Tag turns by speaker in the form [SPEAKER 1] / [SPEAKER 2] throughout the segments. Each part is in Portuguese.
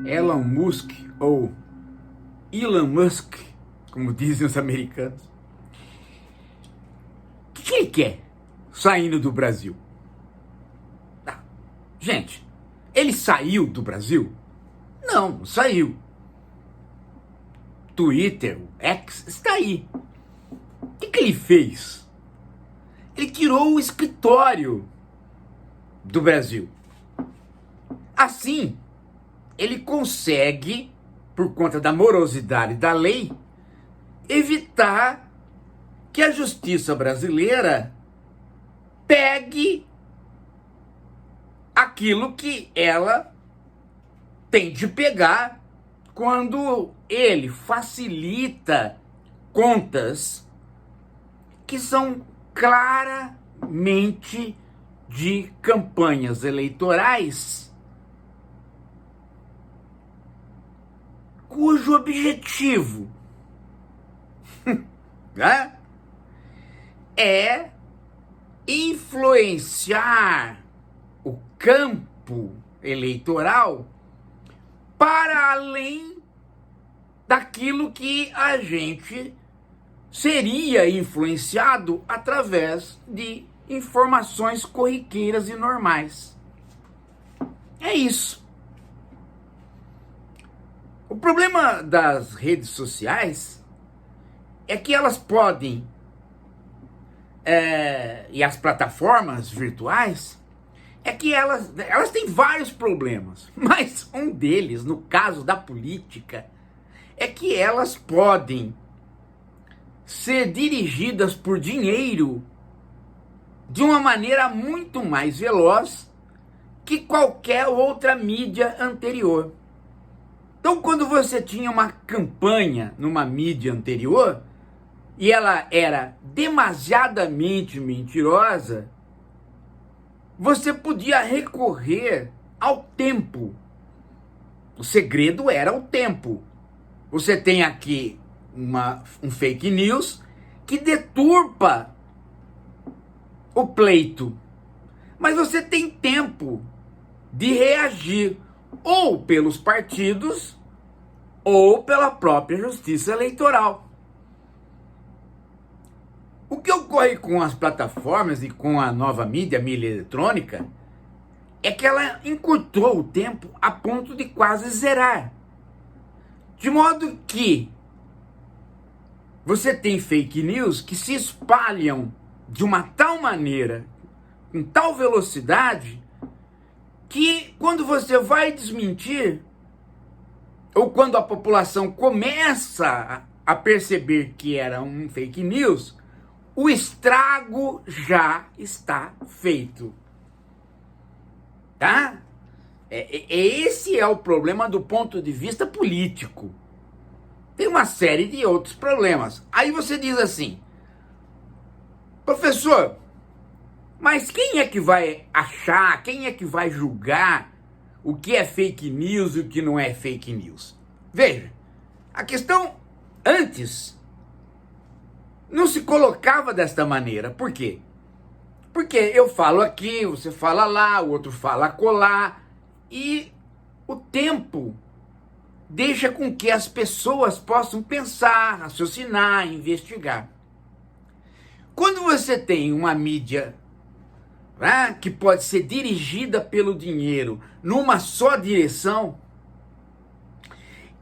[SPEAKER 1] Elon Musk, ou Elon Musk, como dizem os americanos, o que ele quer saindo do Brasil? Gente, ele saiu do Brasil? Não saiu. Twitter, o X, está aí. O que ele fez? Ele tirou o escritório do Brasil. Assim, ele consegue, por conta da morosidade da lei, evitar que a justiça brasileira pegue aquilo que ela tem de pegar quando ele facilita contas que são claramente de campanhas eleitorais, cujo objetivo né, é influenciar o campo eleitoral para além daquilo que a gente seria influenciado através de informações corriqueiras e normais. É isso. O problema das redes sociais é que elas podem, e as plataformas virtuais, é que elas têm vários problemas, mas um deles, no caso da política, é que elas podem ser dirigidas por dinheiro de uma maneira muito mais veloz que qualquer outra mídia anterior. Então, quando você tinha uma campanha numa mídia anterior e ela era demasiadamente mentirosa, você podia recorrer ao tempo. O segredo era o tempo. Você tem aqui um fake news que deturpa o pleito, mas você tem tempo de reagir ou pelos partidos ou pela própria justiça eleitoral. O que ocorre com as plataformas e com a nova mídia eletrônica, é que ela encurtou o tempo a ponto de quase zerar. De modo que você tem fake news que se espalham de uma tal maneira, com tal velocidade, que quando você vai desmentir, ou quando a população começa a perceber que era um fake news, o estrago já está feito. Tá? Esse é o problema do ponto de vista político. Tem uma série de outros problemas. Aí você diz assim, professor, mas quem é que vai achar, quem é que vai julgar o que é fake news e o que não é fake news? Veja, a questão antes não se colocava desta maneira. Por quê? Porque eu falo aqui, você fala lá, o outro fala acolá, e o tempo deixa com que as pessoas possam pensar, raciocinar, investigar. Quando você tem uma mídia que pode ser dirigida pelo dinheiro numa só direção,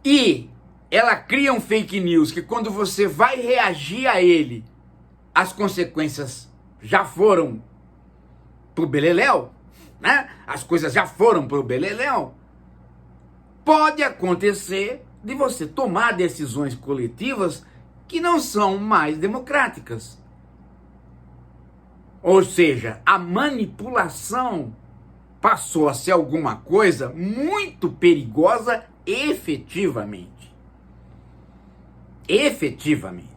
[SPEAKER 1] e ela cria um fake news que quando você vai reagir a ele, as consequências já foram pro beleléu, né? As coisas já foram pro beleléu. Pode acontecer de você tomar decisões coletivas que não são mais democráticas. Ou seja, a manipulação passou a ser alguma coisa muito perigosa efetivamente. Efetivamente.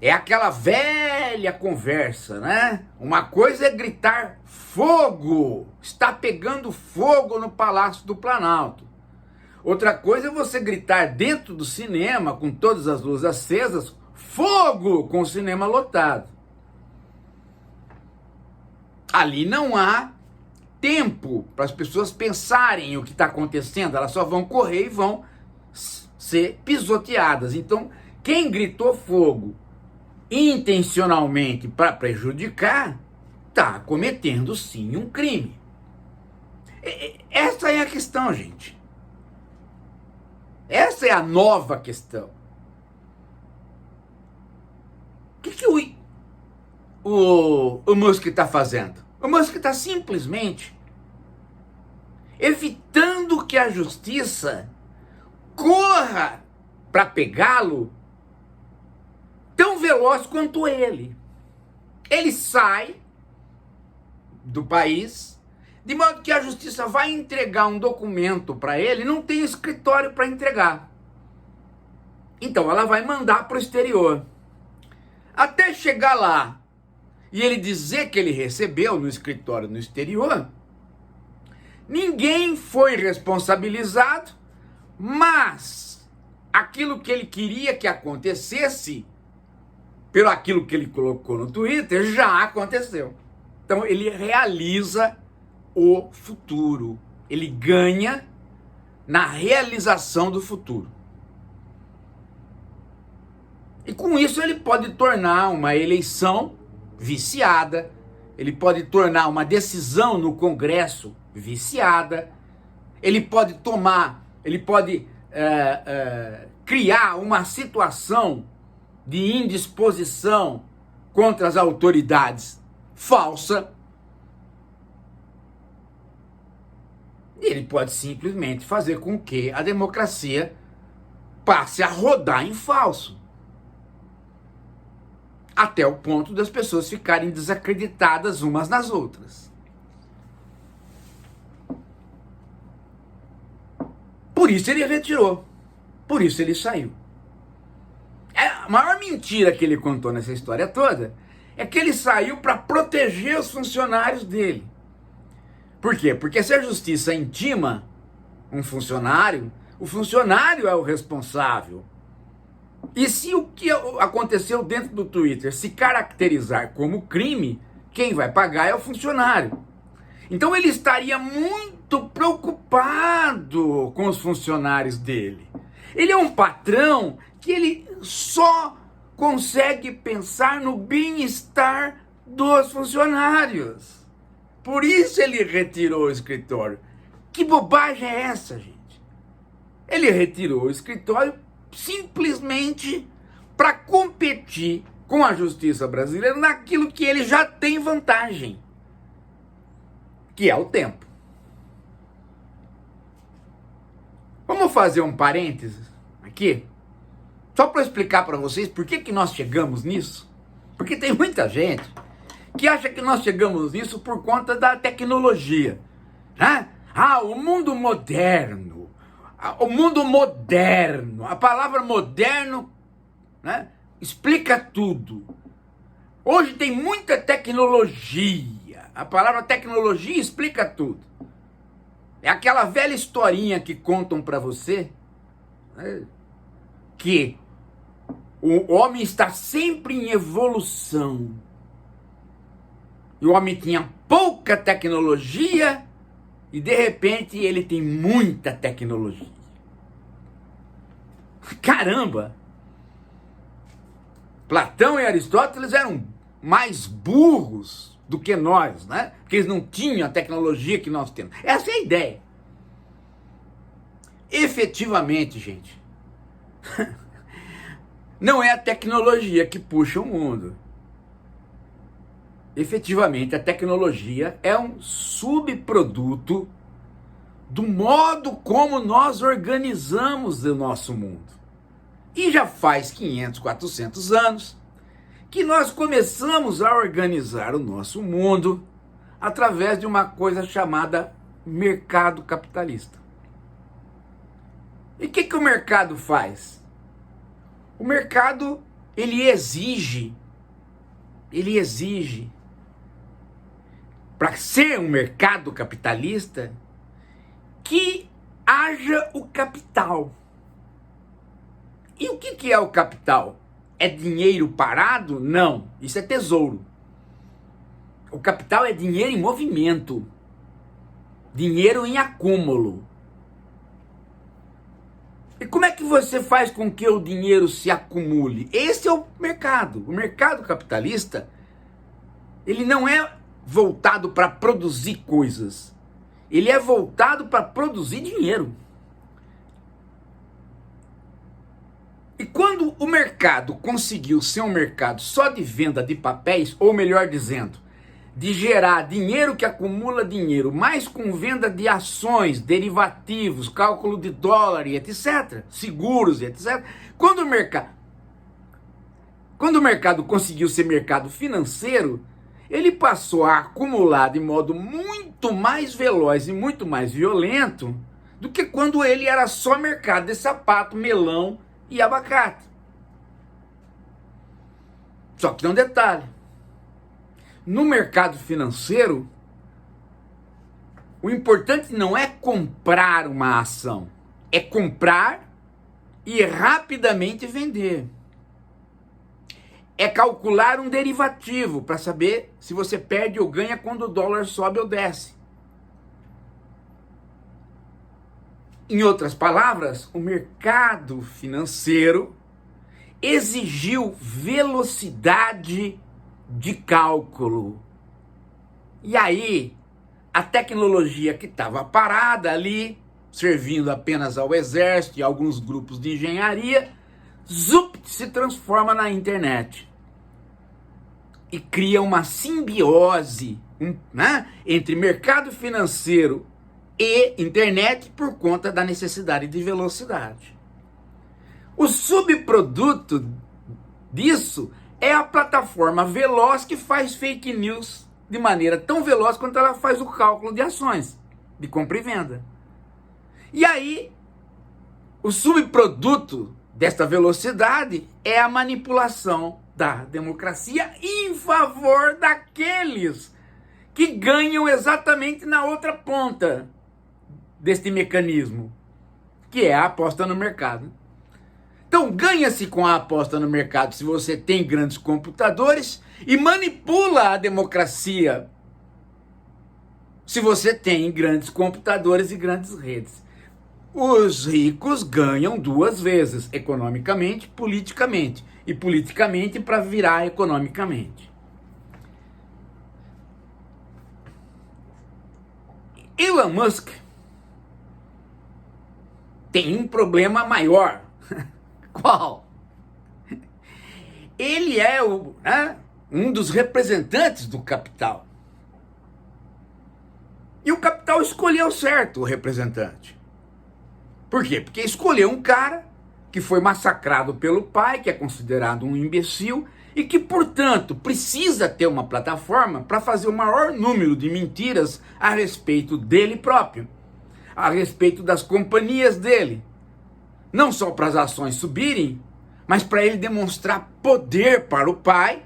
[SPEAKER 1] É aquela velha conversa, né? Uma coisa é gritar fogo, está pegando fogo no Palácio do Planalto. Outra coisa é você gritar dentro do cinema, com todas as luzes acesas, fogo, com o cinema lotado. Ali não há tempo para as pessoas pensarem o que está acontecendo, elas só vão correr e vão ser pisoteadas. Então, quem gritou fogo intencionalmente para prejudicar, está cometendo sim um crime. Essa é a questão, gente. Essa é a nova questão. O que o Musk está fazendo? O Musk está simplesmente evitando que a justiça corra para pegá-lo tão veloz quanto ele. Ele sai do país, de modo que a justiça vai entregar um documento para ele, não tem escritório para entregar. Então ela vai mandar para o exterior. Até chegar lá e ele dizer que ele recebeu no escritório no exterior, ninguém foi responsabilizado, mas aquilo que ele queria que acontecesse, pelo aquilo que ele colocou no Twitter, já aconteceu. Então ele realiza o futuro. Ele ganha na realização do futuro. E com isso ele pode tornar uma eleição viciada, ele pode tornar uma decisão no Congresso viciada, ele pode criar uma situação de indisposição contra as autoridades falsa. E ele pode simplesmente fazer com que a democracia passe a rodar em falso. Até o ponto das pessoas ficarem desacreditadas umas nas outras. Por isso ele retirou. Por isso ele saiu. A maior mentira que ele contou nessa história toda é que ele saiu para proteger os funcionários dele. Por quê? Porque se a justiça intima um funcionário, o funcionário é o responsável. E se o que aconteceu dentro do Twitter se caracterizar como crime, quem vai pagar é o funcionário. Então ele estaria muito preocupado com os funcionários dele. Ele é um patrão que ele só consegue pensar no bem-estar dos funcionários. Por isso ele retirou o escritório. Que bobagem é essa, gente? Ele retirou o escritório simplesmente para competir com a justiça brasileira naquilo que ele já tem vantagem, que é o tempo. Vamos fazer um parênteses aqui, só para explicar para vocês por que nós chegamos nisso. Porque tem muita gente que acha que nós chegamos nisso por conta da tecnologia, né? O mundo moderno. O mundo moderno, a palavra moderno, né, explica tudo. Hoje tem muita tecnologia, a palavra tecnologia explica tudo. É aquela velha historinha que contam para você, né, que o homem está sempre em evolução. E o homem tinha pouca tecnologia e de repente ele tem muita tecnologia. Caramba! Platão e Aristóteles eram mais burros do que nós, né? Porque eles não tinham a tecnologia que nós temos. Essa é a ideia. Efetivamente, gente, não é a tecnologia que puxa o mundo. Efetivamente, a tecnologia é um subproduto do modo como nós organizamos o nosso mundo. E já faz 500, 400 anos que nós começamos a organizar o nosso mundo através de uma coisa chamada mercado capitalista. E o que o mercado faz? O mercado, ele exige, para ser um mercado capitalista, que haja o capital. E o que é o capital? É dinheiro parado? Não, isso é tesouro. O capital é dinheiro em movimento. dinheiro em acúmulo. E como é que você faz com que o dinheiro se acumule? Esse é o mercado. O mercado capitalista, ele não é voltado para produzir coisas. Ele é voltado para produzir dinheiro. E quando o mercado conseguiu ser um mercado só de venda de papéis, ou melhor dizendo, de gerar dinheiro que acumula dinheiro, mais com venda de ações, derivativos, cálculo de dólar e etc., seguros e etc., quando o mercado conseguiu ser mercado financeiro, ele passou a acumular de modo muito mais veloz e muito mais violento do que quando ele era só mercado de sapato, melão e abacate. Só que tem um detalhe. No mercado financeiro, o importante não é comprar uma ação, é comprar e rapidamente vender. É calcular um derivativo para saber se você perde ou ganha quando o dólar sobe ou desce. Em outras palavras, o mercado financeiro exigiu velocidade de cálculo. E aí, a tecnologia que estava parada ali, servindo apenas ao exército e alguns grupos de engenharia, se transforma na internet. E cria uma simbiose, entre mercado financeiro e internet por conta da necessidade de velocidade. O subproduto disso é a plataforma veloz que faz fake news de maneira tão veloz quanto ela faz o cálculo de ações, de compra e venda. E aí, o subproduto desta velocidade é a manipulação da democracia em favor daqueles que ganham exatamente na outra ponta deste mecanismo, que é a aposta no mercado. Então, ganha-se com a aposta no mercado se você tem grandes computadores e manipula a democracia se você tem grandes computadores e grandes redes. Os ricos ganham duas vezes, economicamente, politicamente. E politicamente para virar economicamente. Elon Musk tem um problema maior. Qual? Ele é um dos representantes do capital. E o capital escolheu certo o representante. Por quê? Porque escolheu um cara que foi massacrado pelo pai, que é considerado um imbecil, e que, portanto, precisa ter uma plataforma para fazer o maior número de mentiras a respeito dele próprio, a respeito das companhias dele. Não só para as ações subirem, mas para ele demonstrar poder para o pai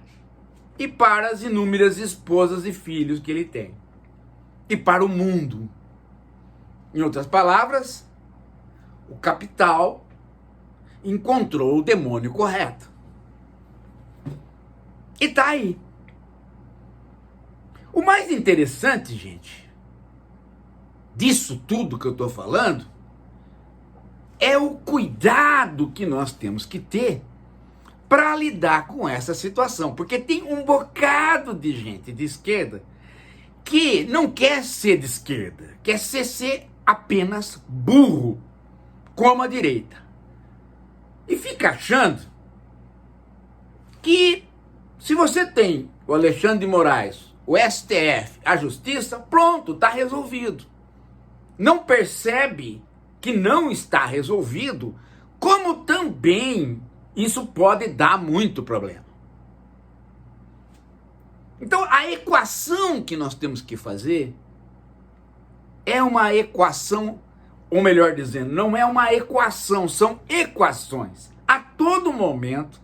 [SPEAKER 1] e para as inúmeras esposas e filhos que ele tem. E para o mundo. Em outras palavras, o capital encontrou o demônio correto. E tá aí. O mais interessante, gente, disso tudo que eu tô falando, é o cuidado que nós temos que ter para lidar com essa situação. Porque tem um bocado de gente de esquerda que não quer ser de esquerda, quer ser apenas burro, como a direita. E fica achando que se você tem o Alexandre de Moraes, o STF, a Justiça, pronto, está resolvido. Não percebe que não está resolvido, como também isso pode dar muito problema. Então, a equação que nós temos que fazer é uma equação, ou melhor dizendo, não é uma equação, são equações. A todo momento,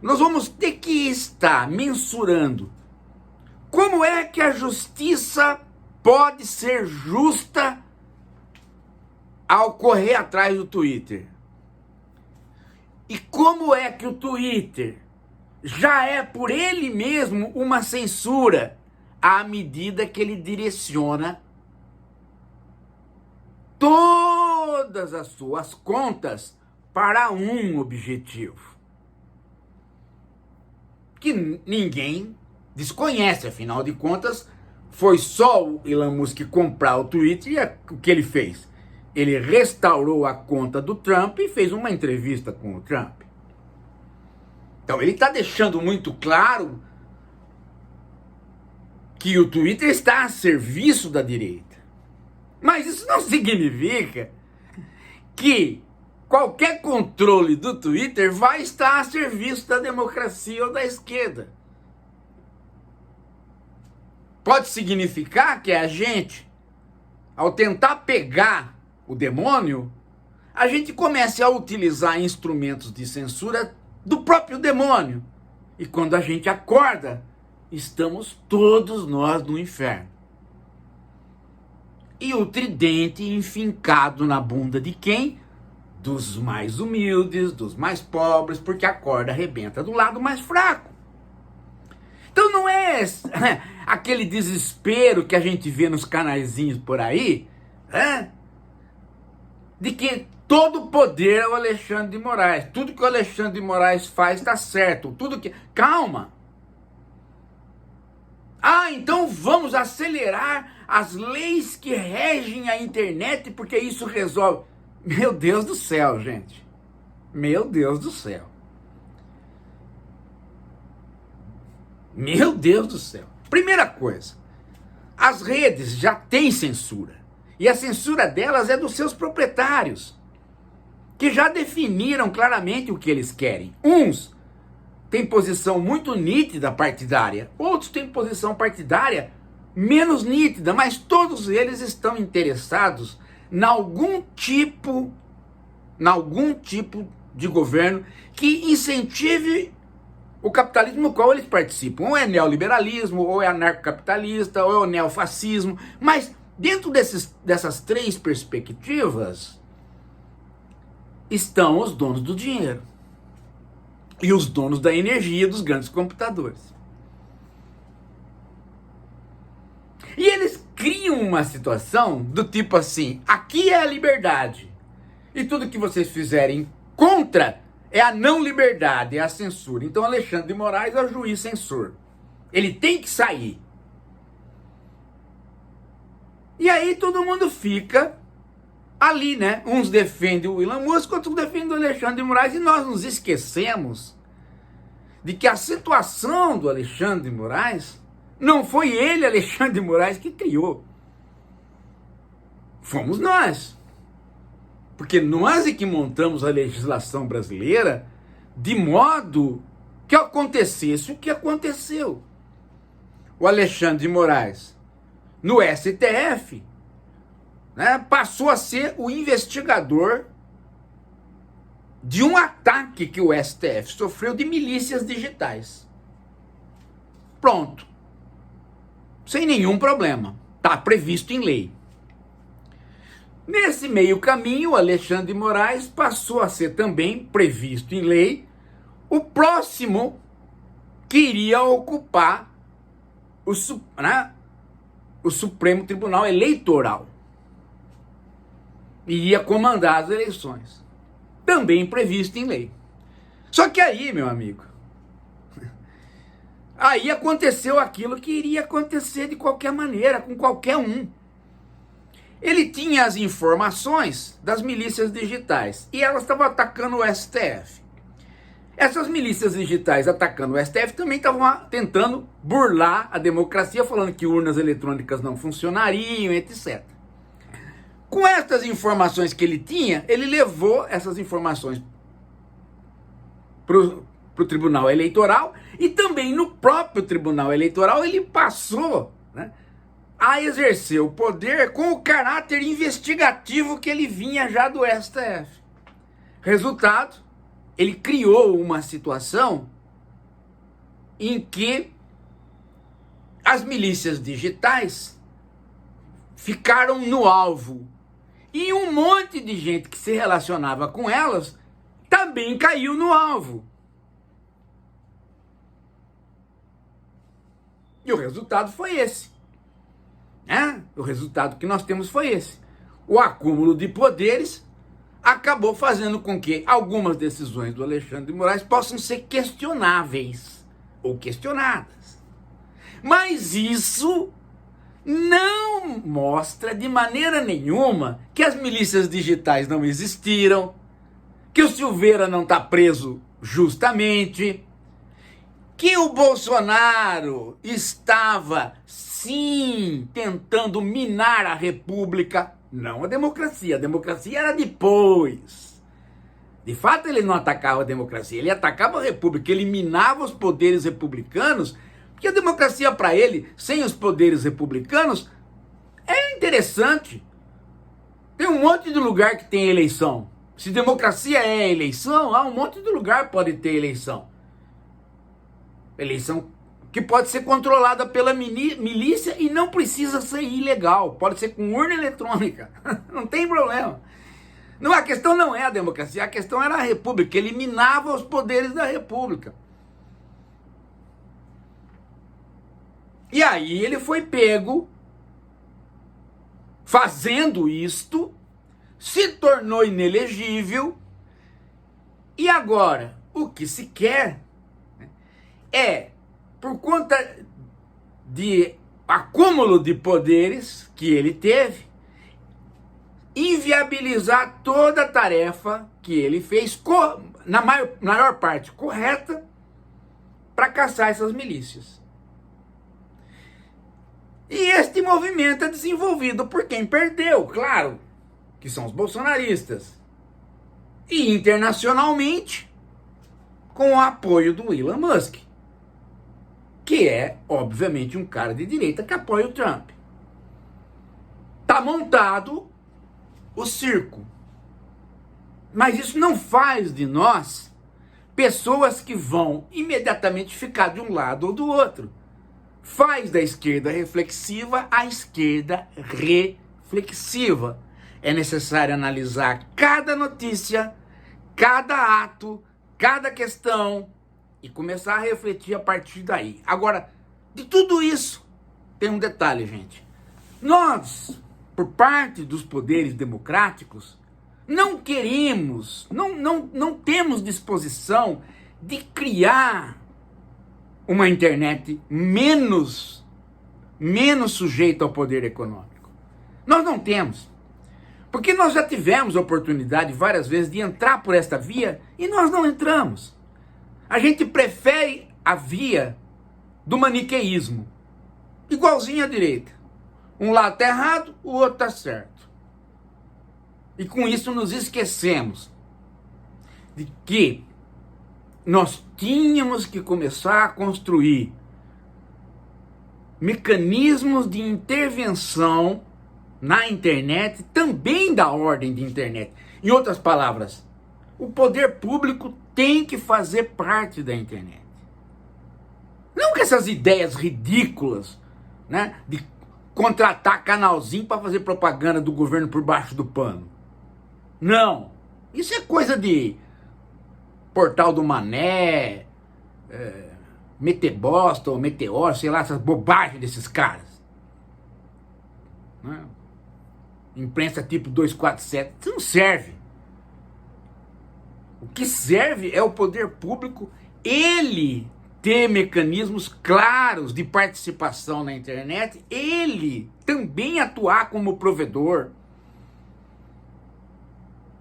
[SPEAKER 1] nós vamos ter que estar mensurando como é que a justiça pode ser justa ao correr atrás do Twitter. E como é que o Twitter já é por ele mesmo uma censura à medida que ele direciona todas as suas contas para um objetivo que ninguém desconhece, afinal de contas, foi só o Elon Musk comprar o Twitter e o que ele fez? Ele restaurou a conta do Trump e fez uma entrevista com o Trump. Então ele está deixando muito claro que o Twitter está a serviço da direita. Mas isso não significa que qualquer controle do Twitter vai estar a serviço da democracia ou da esquerda. Pode significar que a gente, ao tentar pegar o demônio, a gente comece a utilizar instrumentos de censura do próprio demônio. E quando a gente acorda, estamos todos nós no inferno. E o tridente enfincado na bunda de quem? Dos mais humildes, dos mais pobres, porque a corda arrebenta do lado mais fraco. Então não é aquele desespero que a gente vê nos canaizinhos por aí, de que todo o poder é o Alexandre de Moraes. Tudo que o Alexandre de Moraes faz está certo. Calma! Então vamos acelerar as leis que regem a internet, porque isso resolve. Meu Deus do céu, gente. Meu Deus do céu. Meu Deus do céu. Primeira coisa, as redes já têm censura. E a censura delas é dos seus proprietários, que já definiram claramente o que eles querem. Uns têm posição muito nítida partidária, outros têm posição partidária menos nítida, mas todos eles estão interessados em algum tipo de governo que incentive o capitalismo no qual eles participam. Ou é neoliberalismo, ou é anarcocapitalista, ou é o neofascismo. Mas dentro dessas três perspectivas estão os donos do dinheiro e os donos da energia dos grandes computadores. E eles criam uma situação do tipo assim: aqui é a liberdade, e tudo que vocês fizerem contra é a não liberdade, é a censura. Então Alexandre de Moraes é o juiz censor. Ele tem que sair. E aí todo mundo fica ali, né? Uns defendem o Elon Musk, outros defendem o Alexandre de Moraes, e nós nos esquecemos de que a situação do Alexandre de Moraes não foi ele, Alexandre de Moraes, que criou. Fomos nós. Porque nós é que montamos a legislação brasileira de modo que acontecesse o que aconteceu. O Alexandre de Moraes, no STF, né, passou a ser o investigador de um ataque que o STF sofreu de milícias digitais. Pronto. Sem nenhum problema. Está previsto em lei. Nesse meio caminho, o Alexandre de Moraes passou a ser também previsto em lei o próximo que iria ocupar o Supremo Tribunal Eleitoral. Iria comandar as eleições. Também previsto em lei. Só que aí, meu amigo, aí aconteceu aquilo que iria acontecer de qualquer maneira, com qualquer um. Ele tinha as informações das milícias digitais e elas estavam atacando o STF. Essas milícias digitais atacando o STF também estavam tentando burlar a democracia, falando que urnas eletrônicas não funcionariam, etc. Com essas informações que ele tinha, ele levou essas informações para o Tribunal Eleitoral, e também no próprio Tribunal Eleitoral ele passou, né, a exercer o poder com o caráter investigativo que ele vinha já do STF. Resultado, ele criou uma situação em que as milícias digitais ficaram no alvo. E um monte de gente que se relacionava com elas também caiu no alvo. E o resultado foi esse. O resultado que nós temos foi esse. o acúmulo de poderes acabou fazendo com que algumas decisões do Alexandre de Moraes possam ser questionáveis ou questionadas. Mas isso não mostra de maneira nenhuma que as milícias digitais não existiram, que o Silveira não está preso justamente, que o Bolsonaro estava, sim, tentando minar a República, não a democracia era depois. De fato, ele não atacava a democracia, ele atacava a República, ele minava os poderes republicanos, porque a democracia para ele, sem os poderes republicanos, é interessante. Tem um monte de lugar que tem eleição. Se democracia é eleição, há um monte de lugar pode ter eleição. Eleição que pode ser controlada pela milícia e não precisa ser ilegal. Pode ser com urna eletrônica. Não tem problema. Não, a questão não é a democracia, a questão era a República. Ele minava os poderes da República. E aí ele foi pego fazendo isto, se tornou inelegível, e agora o que se quer é, por conta de acúmulo de poderes que ele teve, inviabilizar toda a tarefa que ele fez, na maior parte correta, para caçar essas milícias. E este movimento é desenvolvido por quem perdeu, claro, que são os bolsonaristas. E internacionalmente, com o apoio do Elon Musk, que é, obviamente, um cara de direita que apoia o Trump. Tá montado o circo. Mas isso não faz de nós pessoas que vão imediatamente ficar de um lado ou do outro. Faz da esquerda reflexiva a esquerda reflexiva. É necessário analisar cada notícia, cada ato, cada questão e começar a refletir a partir daí. Agora, de tudo isso, tem um detalhe, gente. Nós, por parte dos poderes democráticos, não queremos, não temos disposição de criar uma internet menos sujeita ao poder econômico. Nós não temos. Porque nós já tivemos a oportunidade várias vezes de entrar por esta via e nós não entramos. A gente prefere a via do maniqueísmo, igualzinho à direita. Um lado está errado, o outro está certo. E com isso nos esquecemos de que nós tínhamos que começar a construir mecanismos de intervenção na internet, também da ordem de internet. Em outras palavras, o poder público tem que fazer parte da internet. Não com essas ideias ridículas, né, de contratar canalzinho para fazer propaganda do governo por baixo do pano. Não. Isso é coisa de Portal do Mané, Metebosta ou Meteor, sei lá, essas bobagens desses caras. Né? Imprensa tipo 247, isso não serve. O que serve é o poder público, ele ter mecanismos claros de participação na internet, ele também atuar como provedor.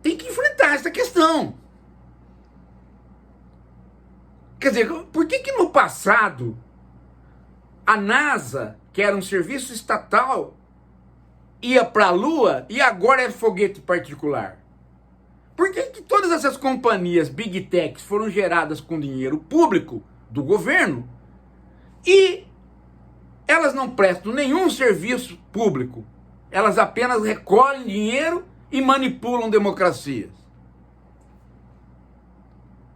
[SPEAKER 1] Tem que enfrentar essa questão. Quer dizer, por que no passado a NASA, que era um serviço estatal, ia para a Lua e agora é foguete particular? Por que todas essas companhias Big Techs foram geradas com dinheiro público do governo e elas não prestam nenhum serviço público? Elas apenas recolhem dinheiro e manipulam democracias.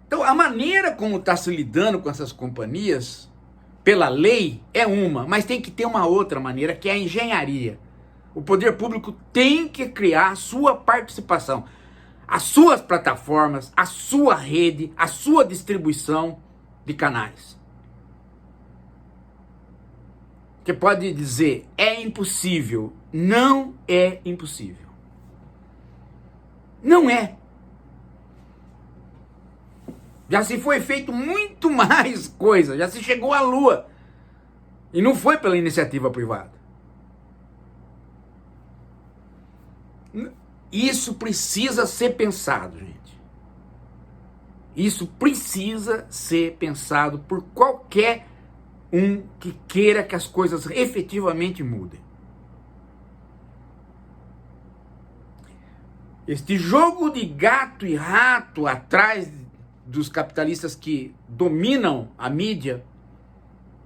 [SPEAKER 1] Então, a maneira como está se lidando com essas companhias, pela lei, é uma, mas tem que ter uma outra maneira, que é a engenharia. O poder público tem que criar a sua participação, as suas plataformas, a sua rede, a sua distribuição de canais. Você pode dizer, é impossível. Não é impossível. Não é. Já se foi feito muito mais coisa, já se chegou à Lua. E não foi pela iniciativa privada. Isso precisa ser pensado, gente. Isso precisa ser pensado por qualquer um que queira que as coisas efetivamente mudem. Este jogo de gato e rato atrás dos capitalistas que dominam a mídia,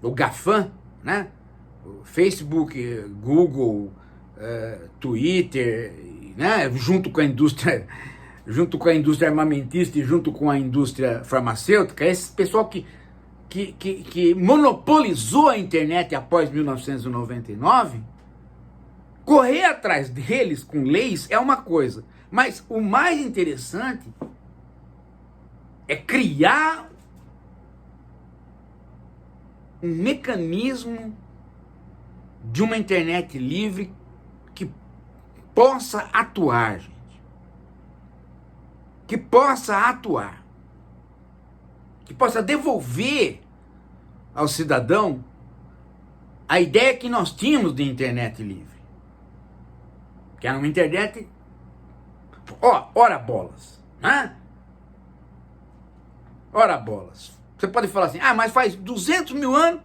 [SPEAKER 1] o GAFAM, né? O Facebook, Google, Twitter, né? Junto com a indústria armamentista e junto com a indústria farmacêutica, esse pessoal que monopolizou a internet após 1999, correr atrás deles com leis é uma coisa, mas o mais interessante é criar um mecanismo de uma internet livre que possa atuar, gente. Que possa atuar. Que possa devolver ao cidadão a ideia que nós tínhamos de internet livre. Que era uma internet... ora bolas, né? Ora bolas. Você pode falar assim, mas faz 200 mil anos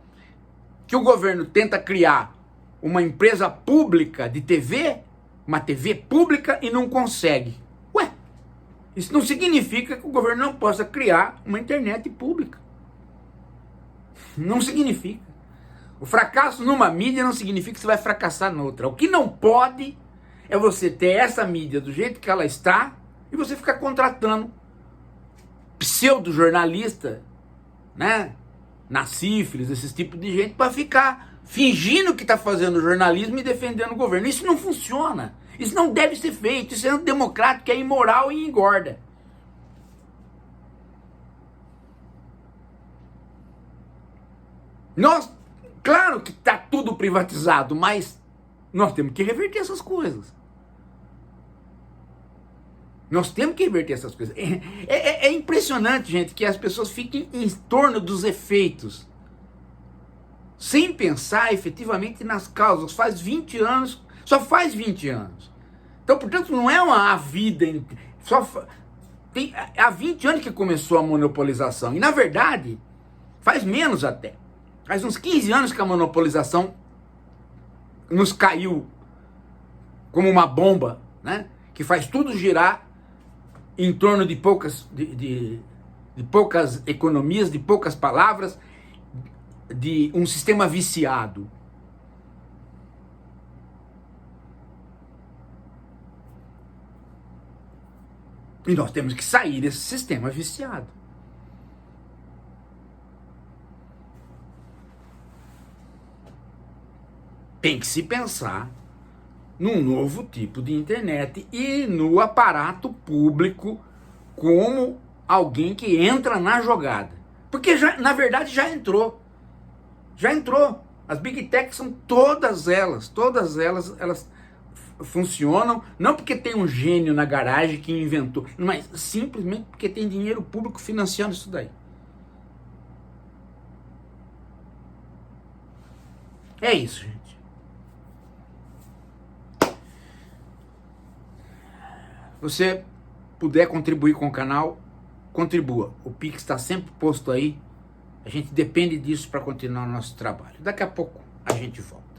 [SPEAKER 1] que o governo tenta criar uma empresa pública de TV, uma TV pública, e não consegue. Ué, isso não significa que o governo não possa criar uma internet pública. Não significa. O fracasso numa mídia não significa que você vai fracassar noutra. O que não pode é você ter essa mídia do jeito que ela está e você ficar contratando pseudo-jornalista, né? Na sífilis, esses tipos de gente, para ficar fingindo que está fazendo jornalismo e defendendo o governo. Isso não funciona. Isso não deve ser feito. Isso é antidemocrático, é imoral e engorda. Claro que está tudo privatizado, mas nós temos que reverter essas coisas. Nós temos que reverter essas coisas. É impressionante, gente, que as pessoas fiquem em torno dos efeitos, sem pensar efetivamente nas causas. Faz 20 anos, só faz 20 anos. Então, portanto, não é uma vida... Há 20 anos que começou a monopolização. E, na verdade, faz menos até. Faz uns 15 anos que a monopolização nos caiu como uma bomba, né? Que faz tudo girar em torno de poucas economias, de poucas palavras, de um sistema viciado. E nós temos que sair desse sistema viciado. Tem que se pensar num novo tipo de internet e no aparato público como alguém que entra na jogada. Porque, na verdade, já entrou. Já entrou. As Big Techs são todas elas funcionam, não porque tem um gênio na garagem que inventou, mas simplesmente porque tem dinheiro público financiando isso daí. É isso, gente. Você puder contribuir com o canal, contribua. O Pix está sempre posto aí. A gente depende disso para continuar o nosso trabalho. Daqui a pouco a gente volta.